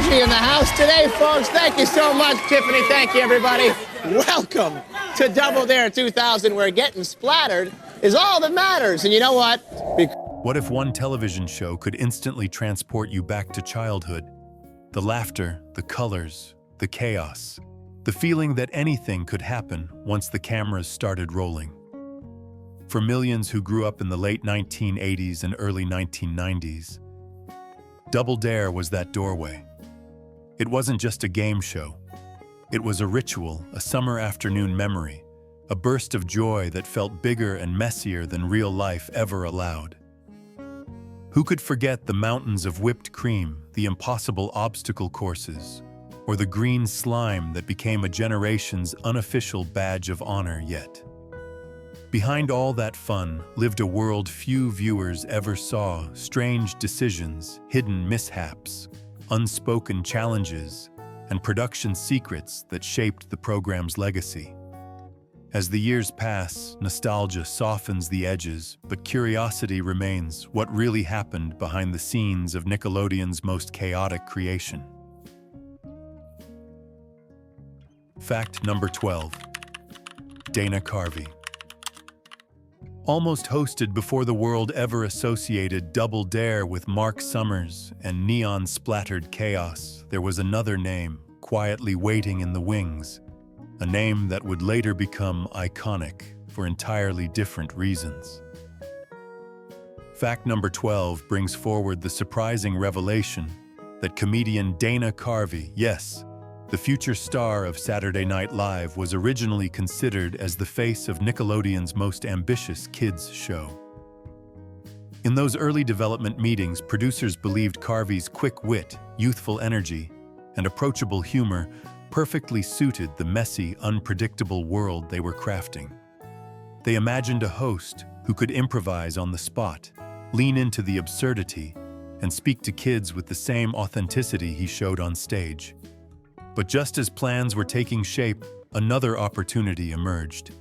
energy in the house today, folks. Thank you so much, Tiffany. Thank you, everybody. Welcome to Double Dare 2000, where getting splattered is all that matters. And you know what? What if one television show could instantly transport you back to childhood? The laughter, the colors, the chaos, the feeling that anything could happen once the cameras started rolling. For millions who grew up in the late 1980s and early 1990s, Double Dare was that doorway. It wasn't just a game show. It was a ritual, a summer afternoon memory, a burst of joy that felt bigger and messier than real life ever allowed. Who could forget the mountains of whipped cream, the impossible obstacle courses, or the green slime that became a generation's unofficial badge of honor yet? Behind all that fun lived a world few viewers ever saw: strange decisions, hidden mishaps, unspoken challenges, and production secrets that shaped the program's legacy. As the years pass, nostalgia softens the edges, but curiosity remains: what really happened behind the scenes of Nickelodeon's most chaotic creation. Fact number 12. Dana Carvey. Almost hosted before the world ever associated Double Dare with Mark Summers and neon-splattered chaos, there was another name quietly waiting in the wings, a name that would later become iconic for entirely different reasons. Fact number 12 brings forward the surprising revelation that comedian Dana Carvey, yes, the future star of Saturday Night Live, was originally considered as the face of Nickelodeon's most ambitious kids' show. In those early development meetings, producers believed Carvey's quick wit, youthful energy, and approachable humor perfectly suited the messy, unpredictable world they were crafting. They imagined a host who could improvise on the spot, lean into the absurdity, and speak to kids with the same authenticity he showed on stage. But just as plans were taking shape, another opportunity emerged.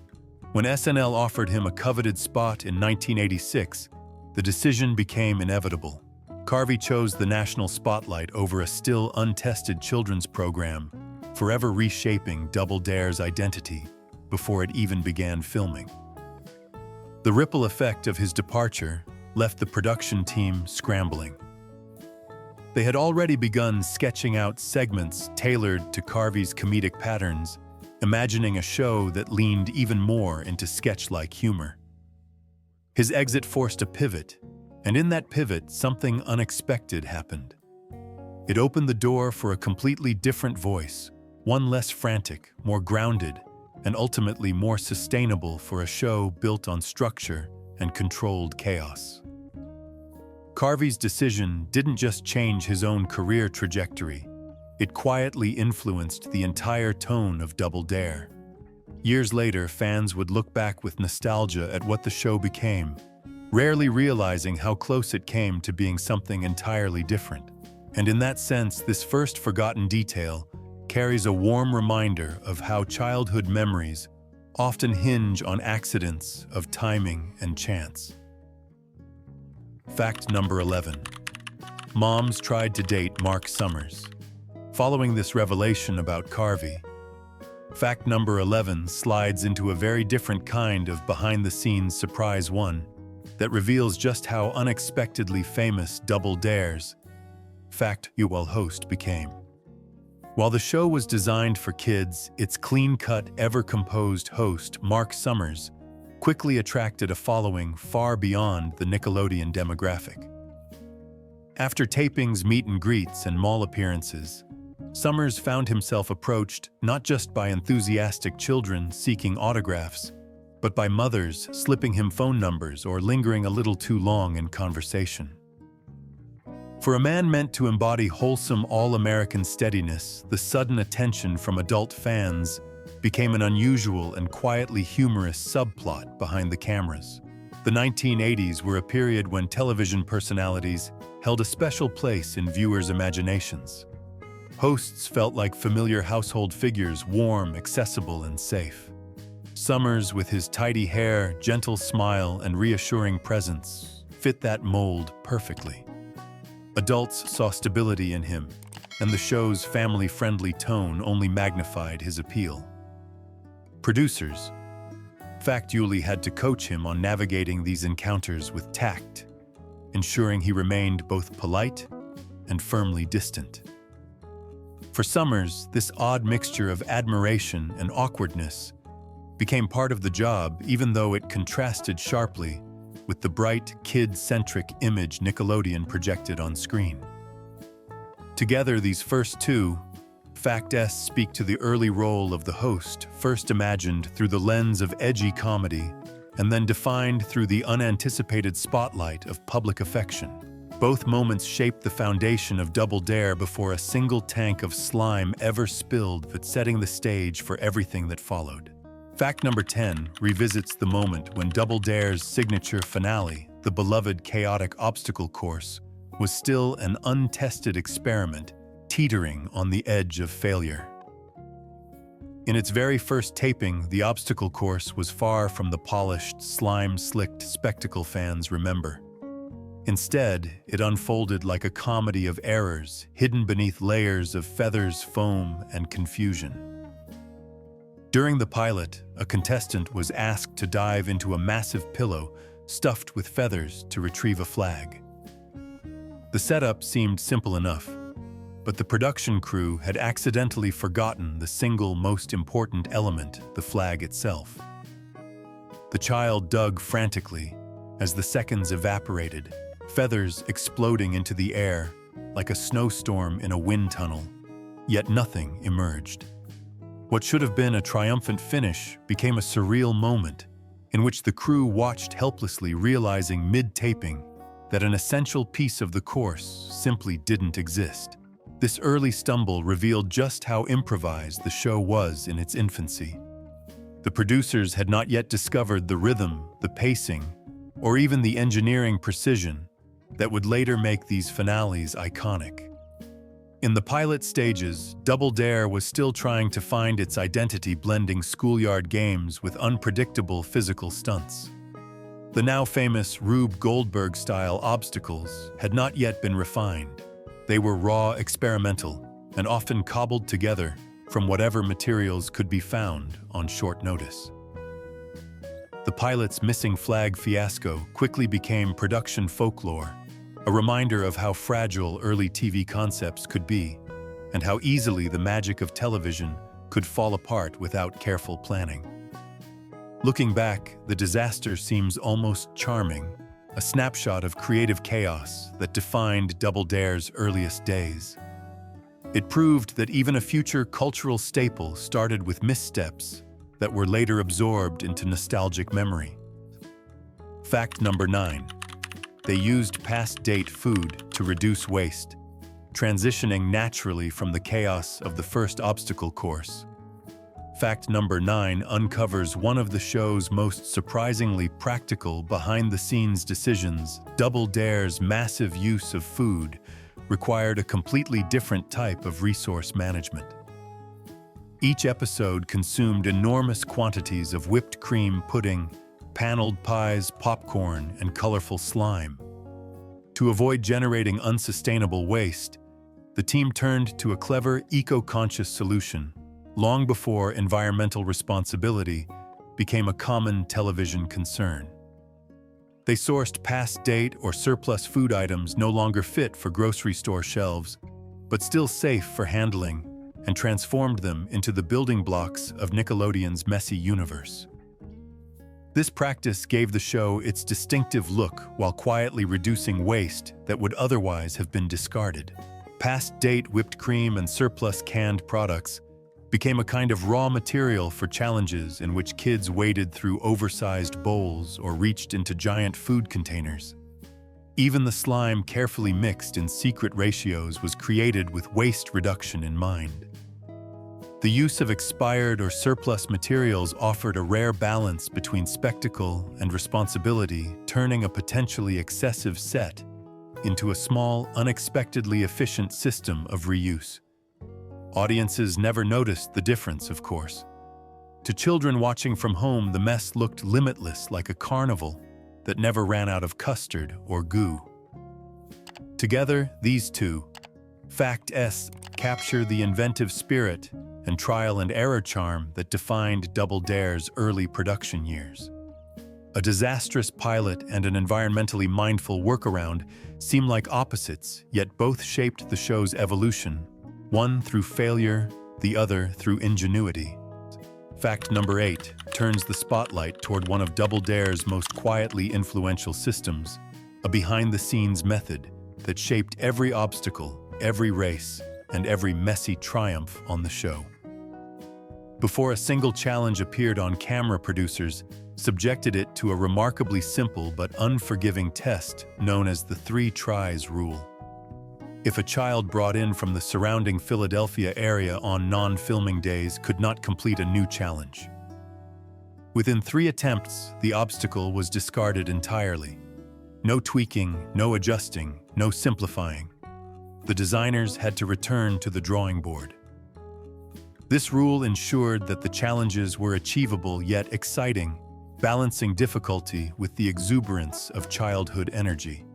When SNL offered him a coveted spot in 1986, the decision became inevitable. Carvey chose the national spotlight over a still untested children's program, forever reshaping Double Dare's identity before it even began filming. The ripple effect of his departure left the production team scrambling. They had already begun sketching out segments tailored to Carvey's comedic patterns, imagining a show that leaned even more into sketch-like humor. His exit forced a pivot, and in that pivot, something unexpected happened. It opened the door for a completely different voice, one less frantic, more grounded, and ultimately more sustainable for a show built on structure and controlled chaos. Carvey's decision didn't just change his own career trajectory, it quietly influenced the entire tone of Double Dare. Years later, fans would look back with nostalgia at what the show became, rarely realizing how close it came to being something entirely different. And in that sense, this first forgotten detail carries a warm reminder of how childhood memories often hinge on accidents of timing and chance. Fact number 11. Moms tried to date Mark Summers. Following this revelation about Carvey, fact number 11 slides into a very different kind of behind-the-scenes surprise, one that reveals just how unexpectedly famous Double Dare's fact UL host became. While the show was designed for kids, its clean-cut, ever-composed host, Mark Summers, quickly attracted a following far beyond the Nickelodeon demographic. After tapings, meet and greets, and mall appearances, Summers found himself approached not just by enthusiastic children seeking autographs, but by mothers slipping him phone numbers or lingering a little too long in conversation. For a man meant to embody wholesome all-American steadiness, the sudden attention from adult fans became an unusual and quietly humorous subplot behind the cameras. The 1980s were a period when television personalities held a special place in viewers' imaginations. Hosts felt like familiar household figures, warm, accessible, and safe. Summers, with his tidy hair, gentle smile, and reassuring presence, fit that mold perfectly. Adults saw stability in him, and the show's family-friendly tone only magnified his appeal. Producers factually had to coach him on navigating these encounters with tact, ensuring he remained both polite and firmly distant. For Summers, this odd mixture of admiration and awkwardness became part of the job, even though it contrasted sharply with the bright, kid-centric image Nickelodeon projected on screen. Together, these first two facts speak to the early role of the host, first imagined through the lens of edgy comedy and then defined through the unanticipated spotlight of public affection. Both moments shaped the foundation of Double Dare before a single tank of slime ever spilled, but setting the stage for everything that followed. Fact number 10 revisits the moment when Double Dare's signature finale, the beloved chaotic obstacle course, was still an untested experiment, teetering on the edge of failure. In its very first taping, the obstacle course was far from the polished, slime-slicked spectacle fans remember. Instead, it unfolded like a comedy of errors, hidden beneath layers of feathers, foam, and confusion. During the pilot, a contestant was asked to dive into a massive pillow stuffed with feathers to retrieve a flag. The setup seemed simple enough, but the production crew had accidentally forgotten the single most important element, the flag itself. The child dug frantically as the seconds evaporated, feathers exploding into the air like a snowstorm in a wind tunnel, yet nothing emerged. What should have been a triumphant finish became a surreal moment in which the crew watched helplessly, realizing mid-taping that an essential piece of the course simply didn't exist. This early stumble revealed just how improvised the show was in its infancy. The producers had not yet discovered the rhythm, the pacing, or even the engineering precision that would later make these finales iconic. In the pilot stages, Double Dare was still trying to find its identity, blending schoolyard games with unpredictable physical stunts. The now famous Rube Goldberg-style obstacles had not yet been refined. They were raw, experimental, and often cobbled together from whatever materials could be found on short notice. The pilot's missing flag fiasco quickly became production folklore, a reminder of how fragile early TV concepts could be, and how easily the magic of television could fall apart without careful planning. Looking back, the disaster seems almost charming, a snapshot of creative chaos that defined Double Dare's earliest days. It proved that even a future cultural staple started with missteps that were later absorbed into nostalgic memory. Fact number 9. They used past-date food to reduce waste, transitioning naturally from the chaos of the first obstacle course. Fact number 9 uncovers one of the show's most surprisingly practical behind-the-scenes decisions. Double Dare's massive use of food required a completely different type of resource management. Each episode consumed enormous quantities of whipped cream pudding, paneled pies, popcorn, and colorful slime. To avoid generating unsustainable waste, the team turned to a clever, eco-conscious solution, long before environmental responsibility became a common television concern. They sourced past-date or surplus food items no longer fit for grocery store shelves, but still safe for handling, and transformed them into the building blocks of Nickelodeon's messy universe. This practice gave the show its distinctive look while quietly reducing waste that would otherwise have been discarded. Past-date whipped cream and surplus canned products became a kind of raw material for challenges in which kids waded through oversized bowls or reached into giant food containers. Even the slime, carefully mixed in secret ratios, was created with waste reduction in mind. The use of expired or surplus materials offered a rare balance between spectacle and responsibility, turning a potentially excessive set into a small, unexpectedly efficient system of reuse. Audiences never noticed the difference, of course. To children watching from home, the mess looked limitless, like a carnival that never ran out of custard or goo. Together, these two, Fact S, capture the inventive spirit and trial and error charm that defined Double Dare's early production years. A disastrous pilot and an environmentally mindful workaround seem like opposites, yet both shaped the show's evolution, one through failure, the other through ingenuity. Fact number 8 turns the spotlight toward one of Double Dare's most quietly influential systems, a behind-the-scenes method that shaped every obstacle, every race, and every messy triumph on the show. Before a single challenge appeared on camera, producers subjected it to a remarkably simple but unforgiving test known as the 3 tries rule. If a child brought in from the surrounding Philadelphia area on non-filming days could not complete a new challenge, within 3 attempts, the obstacle was discarded entirely. No tweaking, no adjusting, no simplifying. The designers had to return to the drawing board. This rule ensured that the challenges were achievable yet exciting, balancing difficulty with the exuberance of childhood energy.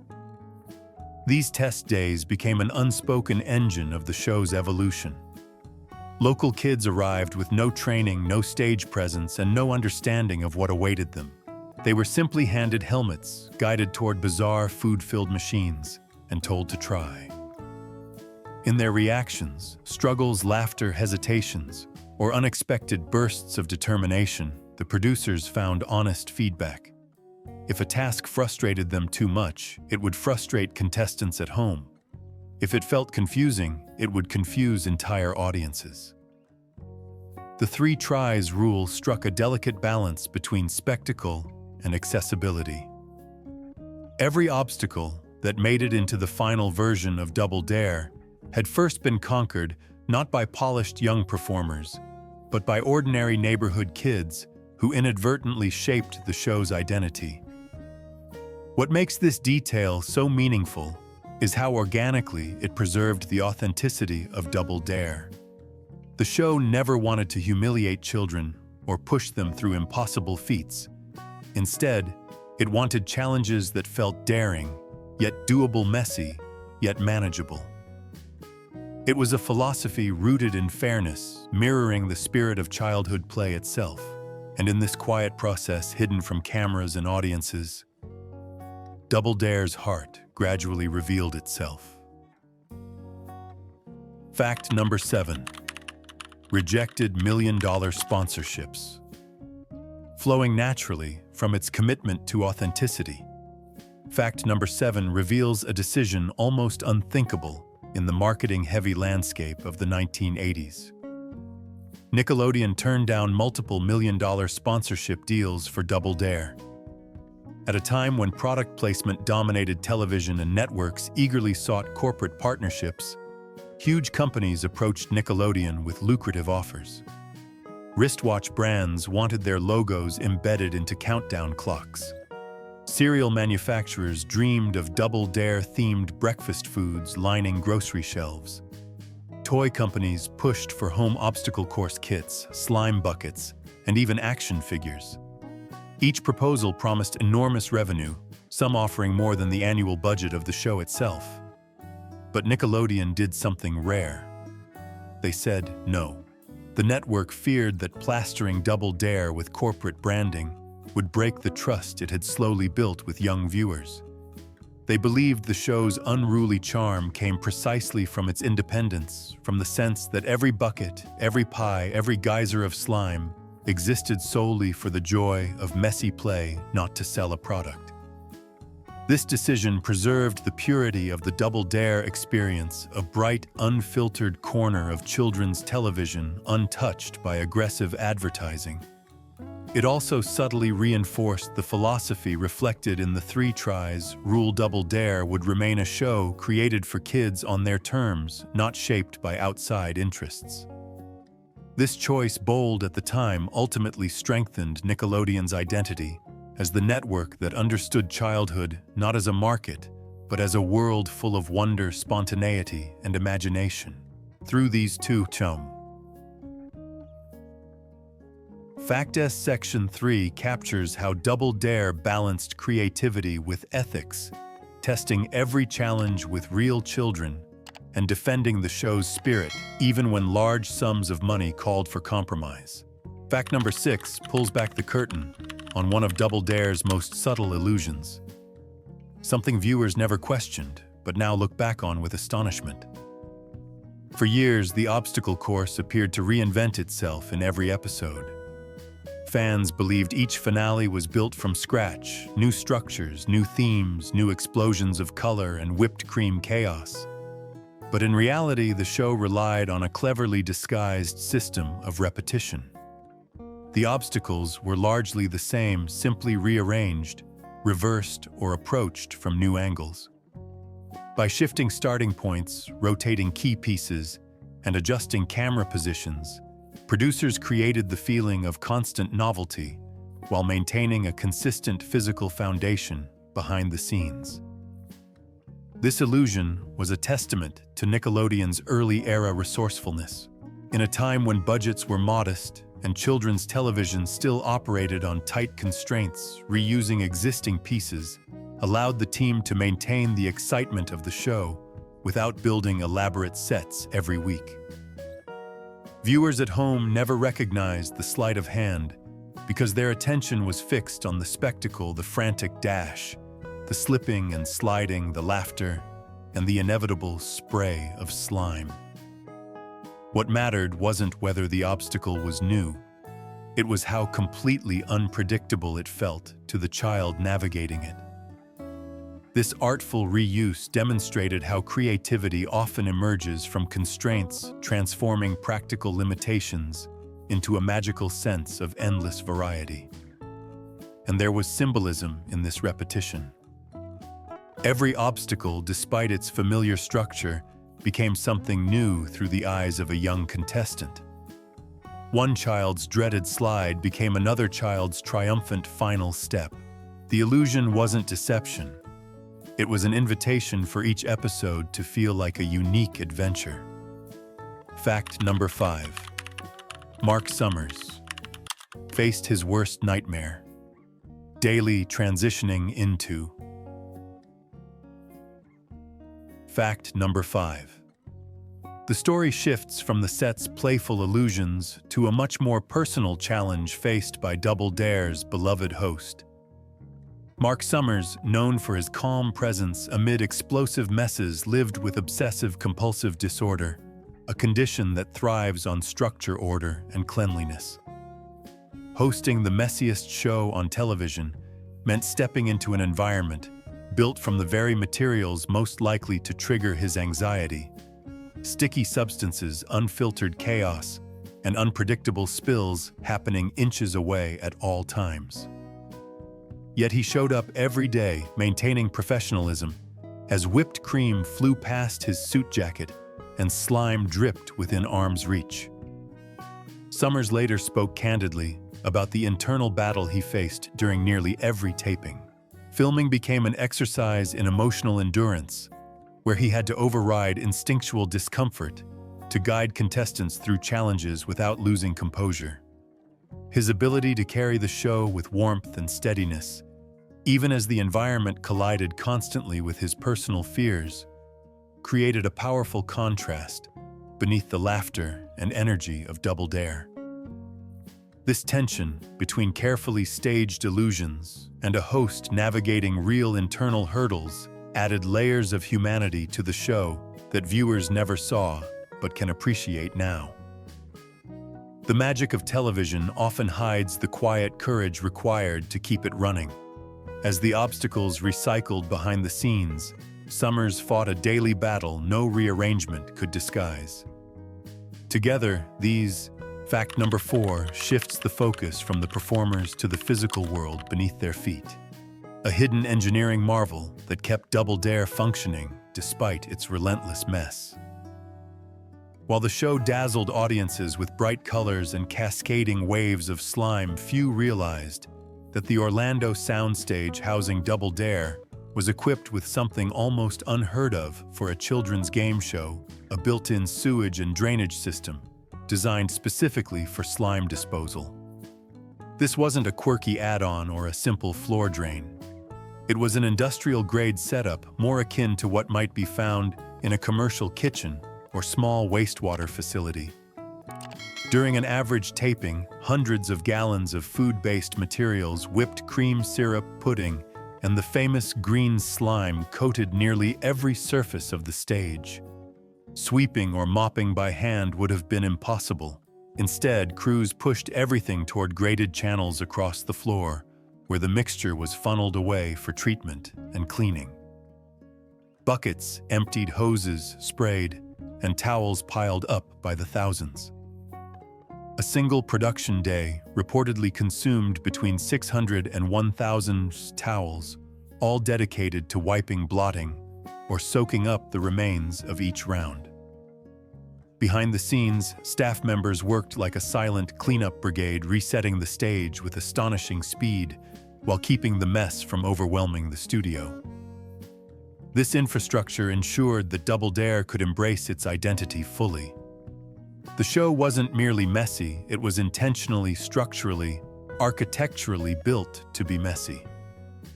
These test days became an unspoken engine of the show's evolution. Local kids arrived with no training, no stage presence, and no understanding of what awaited them. They were simply handed helmets, guided toward bizarre food-filled machines, and told to try. In their reactions, struggles, laughter, hesitations, or unexpected bursts of determination, the producers found honest feedback. If a task frustrated them too much, it would frustrate contestants at home. If it felt confusing, it would confuse entire audiences. The 3 tries rule struck a delicate balance between spectacle and accessibility. Every obstacle that made it into the final version of Double Dare had first been conquered not by polished young performers, but by ordinary neighborhood kids who inadvertently shaped the show's identity. What makes this detail so meaningful is how organically it preserved the authenticity of Double Dare. The show never wanted to humiliate children or push them through impossible feats. Instead, it wanted challenges that felt daring, yet doable, messy, yet manageable. It was a philosophy rooted in fairness, mirroring the spirit of childhood play itself. And in this quiet process hidden from cameras and audiences, Double Dare's heart gradually revealed itself. Fact number 7. Rejected million-dollar sponsorships. Flowing naturally from its commitment to authenticity, fact number 7 reveals a decision almost unthinkable in the marketing-heavy landscape of the 1980s. Nickelodeon turned down multiple million-dollar sponsorship deals for Double Dare. At a time when product placement dominated television and networks eagerly sought corporate partnerships, huge companies approached Nickelodeon with lucrative offers. Wristwatch brands wanted their logos embedded into countdown clocks. Cereal manufacturers dreamed of Double Dare-themed breakfast foods lining grocery shelves. Toy companies pushed for home obstacle course kits, slime buckets, and even action figures. Each proposal promised enormous revenue, some offering more than the annual budget of the show itself. But Nickelodeon did something rare. They said no. The network feared that plastering Double Dare with corporate branding would break the trust it had slowly built with young viewers. They believed the show's unruly charm came precisely from its independence, from the sense that every bucket, every pie, every geyser of slime existed solely for the joy of messy play, not to sell a product. This decision preserved the purity of the Double Dare experience, a bright, unfiltered corner of children's television untouched by aggressive advertising. It also subtly reinforced the philosophy reflected in the 3 tries rule. Double Dare would remain a show created for kids on their terms, not shaped by outside interests. This choice, bold at the time, ultimately strengthened Nickelodeon's identity as the network that understood childhood not as a market, but as a world full of wonder, spontaneity, and imagination. Through these 2 Fact Section 3 captures how Double Dare balanced creativity with ethics, testing every challenge with real children and defending the show's spirit, even when large sums of money called for compromise. Fact number 6 pulls back the curtain on one of Double Dare's most subtle illusions. Something viewers never questioned, but now look back on with astonishment. For years, the obstacle course appeared to reinvent itself in every episode. Fans believed each finale was built from scratch, new structures, new themes, new explosions of color, and whipped cream chaos. But in reality, the show relied on a cleverly disguised system of repetition. The obstacles were largely the same, simply rearranged, reversed, or approached from new angles. By shifting starting points, rotating key pieces, and adjusting camera positions, producers created the feeling of constant novelty while maintaining a consistent physical foundation behind the scenes. This illusion was a testament to Nickelodeon's early-era resourcefulness. In a time when budgets were modest and children's television still operated on tight constraints, reusing existing pieces allowed the team to maintain the excitement of the show without building elaborate sets every week. Viewers at home never recognized the sleight of hand because their attention was fixed on the spectacle, the frantic dash, the slipping and sliding, the laughter, and the inevitable spray of slime. What mattered wasn't whether the obstacle was new. It was how completely unpredictable it felt to the child navigating it. This artful reuse demonstrated how creativity often emerges from constraints, transforming practical limitations into a magical sense of endless variety. And there was symbolism in this repetition. Every obstacle, despite its familiar structure, became something new through the eyes of a young contestant. One child's dreaded slide became another child's triumphant final step. The illusion wasn't deception. It was an invitation for each episode to feel like a unique adventure. Fact number 5. Mark Summers faced his worst nightmare, daily transitioning into. Fact number 5. The story shifts from the set's playful illusions to a much more personal challenge faced by Double Dare's beloved host. Mark Summers, known for his calm presence amid explosive messes, lived with obsessive-compulsive disorder, a condition that thrives on structure, order, and cleanliness. Hosting the messiest show on television meant stepping into an environment built from the very materials most likely to trigger his anxiety. Sticky substances, unfiltered chaos, and unpredictable spills happening inches away at all times. Yet he showed up every day, maintaining professionalism, as whipped cream flew past his suit jacket and slime dripped within arm's reach. Summers later spoke candidly about the internal battle he faced during nearly every taping. Filming became an exercise in emotional endurance, where he had to override instinctual discomfort to guide contestants through challenges without losing composure. His ability to carry the show with warmth and steadiness, even as the environment collided constantly with his personal fears, created a powerful contrast beneath the laughter and energy of Double Dare. This tension between carefully staged illusions and a host navigating real internal hurdles added layers of humanity to the show that viewers never saw but can appreciate now. The magic of television often hides the quiet courage required to keep it running. As the obstacles recycled behind the scenes, Summers fought a daily battle no rearrangement could disguise. Together, these, fact number 4, shifts the focus from the performers to the physical world beneath their feet. A hidden engineering marvel that kept Double Dare functioning despite its relentless mess. While the show dazzled audiences with bright colors and cascading waves of slime, few realized that the Orlando soundstage housing Double Dare was equipped with something almost unheard of for a children's game show, a built-in sewage and drainage system designed specifically for slime disposal. This wasn't a quirky add-on or a simple floor drain. It was an industrial-grade setup more akin to what might be found in a commercial kitchen or small wastewater facility. During an average taping, hundreds of gallons of food-based materials, whipped cream syrup, pudding, and the famous green slime coated nearly every surface of the stage. Sweeping or mopping by hand would have been impossible. Instead, crews pushed everything toward graded channels across the floor, where the mixture was funneled away for treatment and cleaning. Buckets, emptied hoses sprayed, and towels piled up by the thousands. A single production day reportedly consumed between 600 and 1,000 towels, all dedicated to wiping blotting or soaking up the remains of each round. Behind the scenes, staff members worked like a silent cleanup brigade, resetting the stage with astonishing speed while keeping the mess from overwhelming the studio. This infrastructure ensured that Double Dare could embrace its identity fully. The show wasn't merely messy, it was intentionally, structurally, architecturally built to be messy.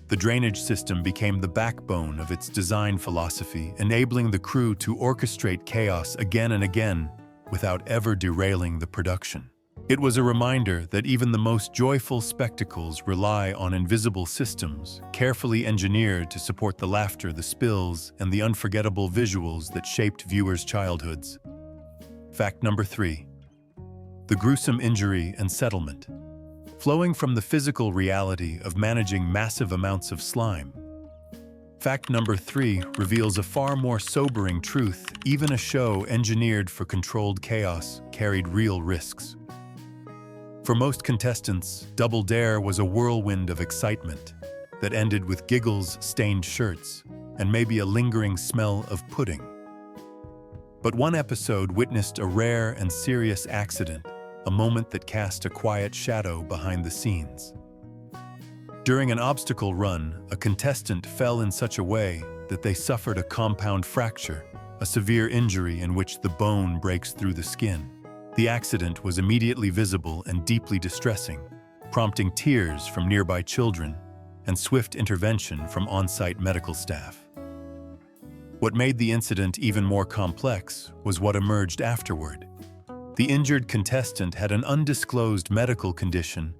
The drainage system became the backbone of its design philosophy, enabling the crew to orchestrate chaos again and again without ever derailing the production. It was a reminder that even the most joyful spectacles rely on invisible systems, carefully engineered to support the laughter, the spills, and the unforgettable visuals that shaped viewers' childhoods. Fact number 3. The gruesome injury and settlement. Flowing from the physical reality of managing massive amounts of slime. Fact number 3 reveals a far more sobering truth. Even a show engineered for controlled chaos carried real risks. For most contestants, Double Dare was a whirlwind of excitement that ended with giggles, stained shirts, and maybe a lingering smell of pudding. But one episode witnessed a rare and serious accident, a moment that cast a quiet shadow behind the scenes. During an obstacle run, a contestant fell in such a way that they suffered a compound fracture, a severe injury in which the bone breaks through the skin. The accident was immediately visible and deeply distressing, prompting tears from nearby children and swift intervention from on-site medical staff. What made the incident even more complex was what emerged afterward. The injured contestant had an undisclosed medical condition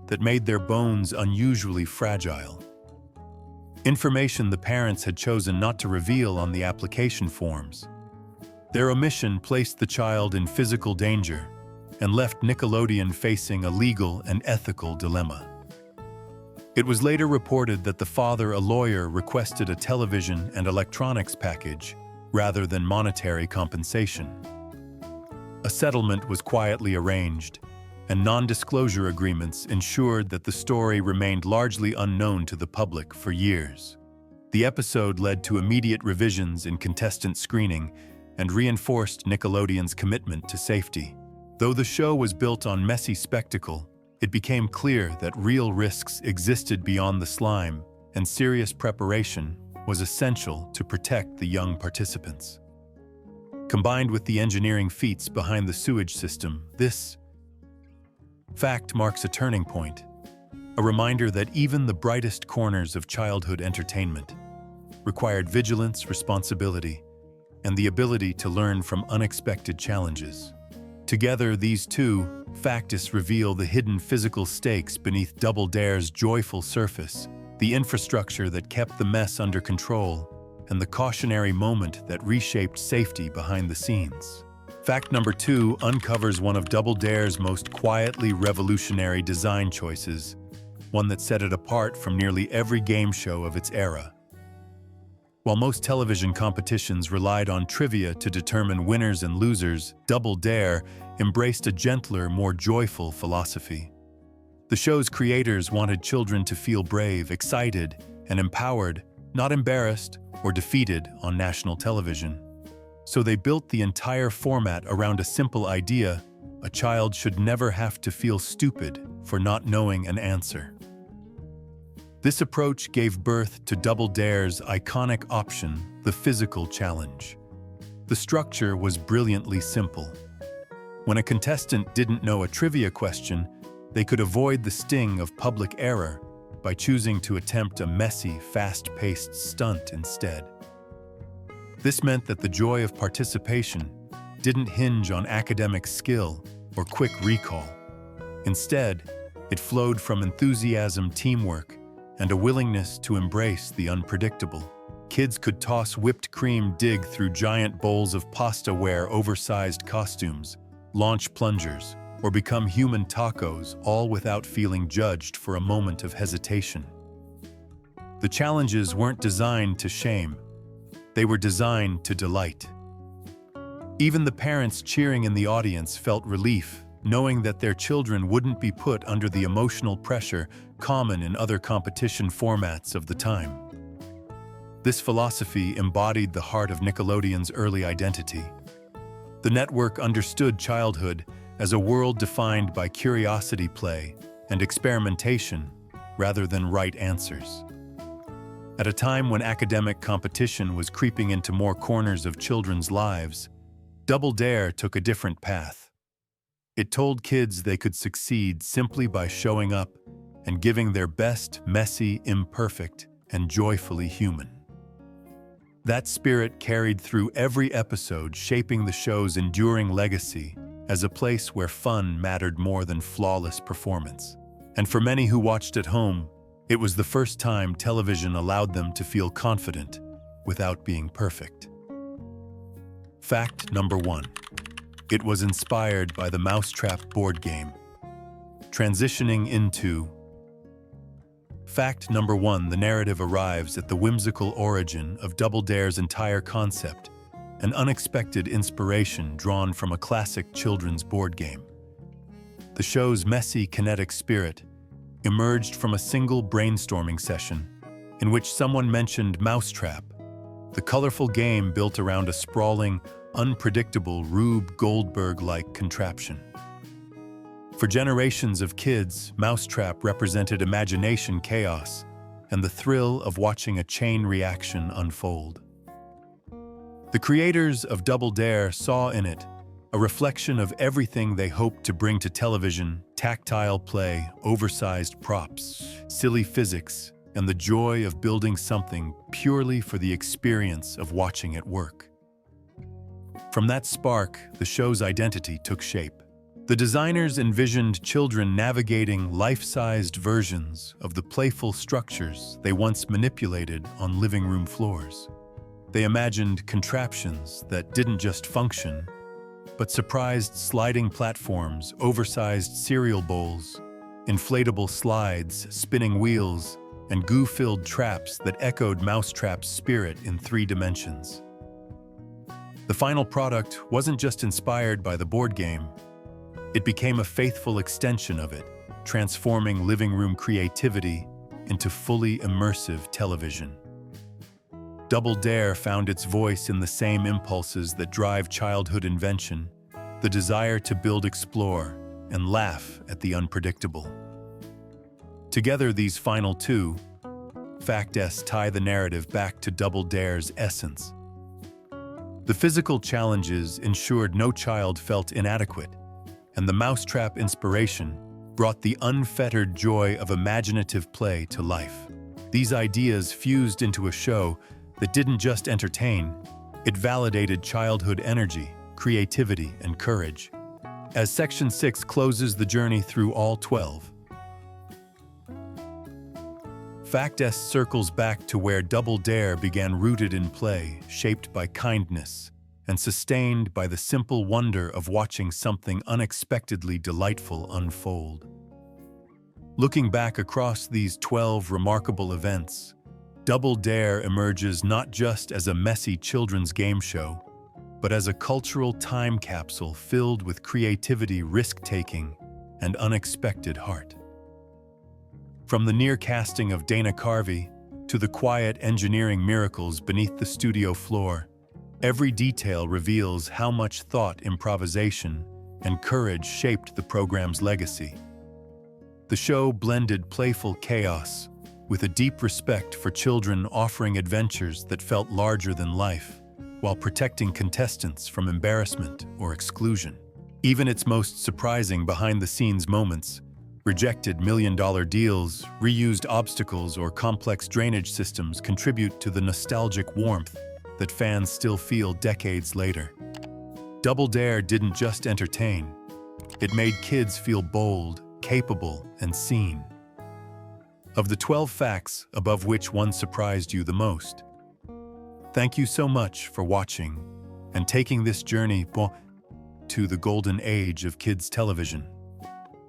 that made their bones unusually fragile. Information the parents had chosen not to reveal on the application forms. Their omission placed the child in physical danger and left Nickelodeon facing a legal and ethical dilemma. It was later reported that the father, a lawyer, requested a television and electronics package rather than monetary compensation. A settlement was quietly arranged, and non-disclosure agreements ensured that the story remained largely unknown to the public for years. The episode led to immediate revisions in contestant screening and reinforced Nickelodeon's commitment to safety. Though the show was built on messy spectacle, it became clear that real risks existed beyond the slime, and serious preparation was essential to protect the young participants. Combined with the engineering feats behind the sewage system, this fact marks a turning point, a reminder that even the brightest corners of childhood entertainment required vigilance, responsibility, and the ability to learn from unexpected challenges. Together, these two facts reveal the hidden physical stakes beneath Double Dare's joyful surface, the infrastructure that kept the mess under control, and the cautionary moment that reshaped safety behind the scenes. Fact number 2 uncovers one of Double Dare's most quietly revolutionary design choices, one that set it apart from nearly every game show of its era. While most television competitions relied on trivia to determine winners and losers, Double Dare embraced a gentler, more joyful philosophy. The show's creators wanted children to feel brave, excited, and empowered, not embarrassed or defeated on national television. So they built the entire format around a simple idea: a child should never have to feel stupid for not knowing an answer. This approach gave birth to Double Dare's iconic option, the physical challenge. The structure was brilliantly simple. When a contestant didn't know a trivia question, they could avoid the sting of public error by choosing to attempt a messy, fast-paced stunt instead. This meant that the joy of participation didn't hinge on academic skill or quick recall. Instead, it flowed from enthusiasm, teamwork, and a willingness to embrace the unpredictable. Kids could toss whipped cream, dig through giant bowls of pasta, wear oversized costumes, launch plungers, or become human tacos, all without feeling judged for a moment of hesitation. The challenges weren't designed to shame. They were designed to delight. Even the parents cheering in the audience felt relief, knowing that their children wouldn't be put under the emotional pressure common in other competition formats of the time. This philosophy embodied the heart of Nickelodeon's early identity. The network understood childhood as a world defined by curiosity, play, and experimentation, rather than right answers. At a time when academic competition was creeping into more corners of children's lives, Double Dare took a different path. It told kids they could succeed simply by showing up and giving their best, messy, imperfect, and joyfully human. That spirit carried through every episode, shaping the show's enduring legacy as a place where fun mattered more than flawless performance. And for many who watched at home, it was the first time television allowed them to feel confident without being perfect. Fact number 1. It was inspired by the Mousetrap board game. Transitioning into fact number 1, the narrative arrives at the whimsical origin of Double Dare's entire concept, an unexpected inspiration drawn from a classic children's board game. The show's messy, kinetic spirit emerged from a single brainstorming session in which someone mentioned Mousetrap, the colorful game built around a sprawling, unpredictable Rube Goldberg-like contraption. For generations of kids, Mousetrap represented imagination, chaos, and the thrill of watching a chain reaction unfold. The creators of Double Dare saw in it a reflection of everything they hoped to bring to television: tactile play, oversized props, silly physics, and the joy of building something purely for the experience of watching it work. From that spark, the show's identity took shape. The designers envisioned children navigating life-sized versions of the playful structures they once manipulated on living room floors. They imagined contraptions that didn't just function, but surprised sliding platforms, oversized cereal bowls, inflatable slides, spinning wheels, and goo-filled traps that echoed Mousetrap's spirit in 3 dimensions. The final product wasn't just inspired by the board game. It became a faithful extension of it, transforming living room creativity into fully immersive television. Double Dare found its voice in the same impulses that drive childhood invention, the desire to build, explore, and laugh at the unpredictable. Together, these final 2 facts tie the narrative back to Double Dare's essence. The physical challenges ensured no child felt inadequate, and the Mousetrap inspiration brought the unfettered joy of imaginative play to life. These ideas fused into a show that didn't just entertain, it validated childhood energy, creativity, and courage. As Section 6 closes the journey through all 12, Fact S circles back to where Double Dare began, rooted in play, shaped by kindness, and sustained by the simple wonder of watching something unexpectedly delightful unfold. Looking back across these 12 remarkable events, Double Dare emerges not just as a messy children's game show, but as a cultural time capsule filled with creativity, risk-taking, and unexpected heart. From the near casting of Dana Carvey to the quiet engineering miracles beneath the studio floor, every detail reveals how much thought, improvisation, and courage shaped the program's legacy. The show blended playful chaos with a deep respect for children, offering adventures that felt larger than life, while protecting contestants from embarrassment or exclusion. Even its most surprising behind-the-scenes moments, rejected million-dollar deals, reused obstacles, or complex drainage systems contribute to the nostalgic warmth that fans still feel decades later. Double Dare didn't just entertain. It made kids feel bold, capable, and seen. Of the 12 facts, above which one surprised you the most? Thank you so much for watching and taking this journey to the golden age of kids' television.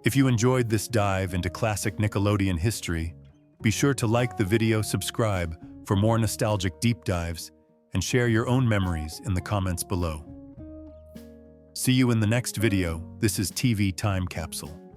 If you enjoyed this dive into classic Nickelodeon history, be sure to like the video, subscribe for more nostalgic deep dives, and share your own memories in the comments below. See you in the next video. This is TV Time Capsule.